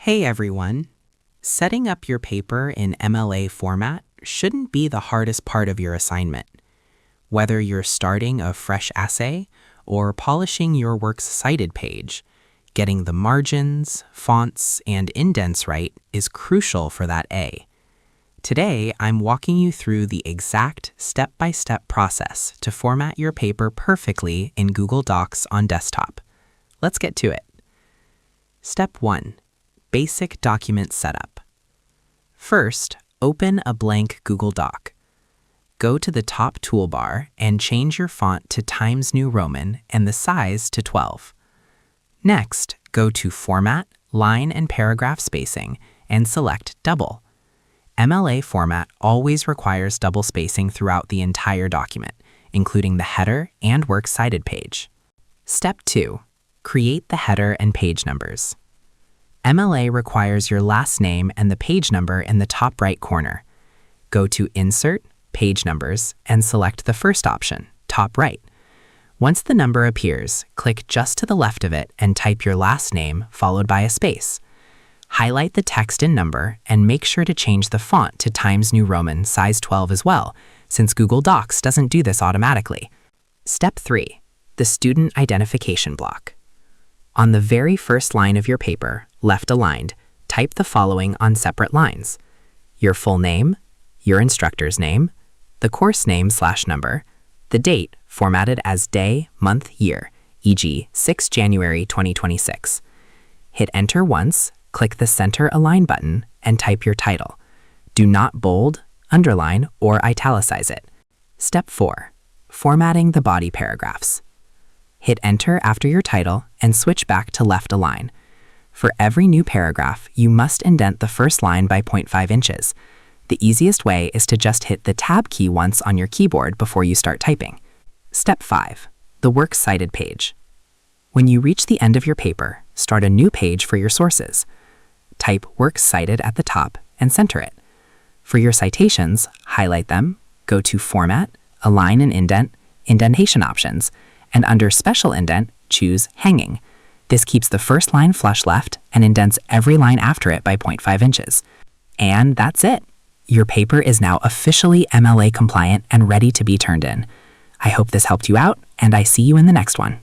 Hey everyone! Setting up your paper in MLA format shouldn't be the hardest part of your assignment. Whether you're starting a fresh essay or polishing your works cited page, getting the margins, fonts, and indents right is crucial for that A. Today, I'm walking you through the exact step-by-step process to format your paper perfectly in Google Docs on desktop. Let's get to it. Step 1. Basic document setup. First, open a blank Google Doc. Go to the top toolbar and change your font to Times New Roman and the size to 12. Next, go to Format, Line and Paragraph Spacing and select Double. MLA format always requires double spacing throughout the entire document, including the header and works cited page. Step 2. Create the header and page numbers. MLA requires your last name and the page number in the top right corner. Go to Insert, Page Numbers, and select the first option, top right. Once the number appears, click just to the left of it and type your last name followed by a space. Highlight the text and number and make sure to change the font to Times New Roman size 12 as well, since Google Docs doesn't do this automatically. Step 3. The student identification block. On the very first line of your paper, left aligned, type the following on separate lines: your full name, your instructor's name, the course name/number, the date formatted as day, month, year, e.g. 6 January 2026. Hit enter once, click the center align button, and type your title. Do not bold, underline, or italicize it. Step 4. Formatting the body paragraphs. Hit enter after your title and switch back to left align. For every new paragraph, you must indent the first line by 0.5 inches. The easiest way is to just hit the Tab key once on your keyboard before you start typing. Step 5. The Works Cited page. When you reach the end of your paper, start a new page for your sources. Type Works Cited at the top and center it. For your citations, highlight them, go to Format, Align and Indent, Indentation Options, and under Special Indent, choose Hanging. This keeps the first line flush left and indents every line after it by 0.5 inches. And that's it. Your paper is now officially MLA compliant and ready to be turned in. I hope this helped you out, and I see you in the next one.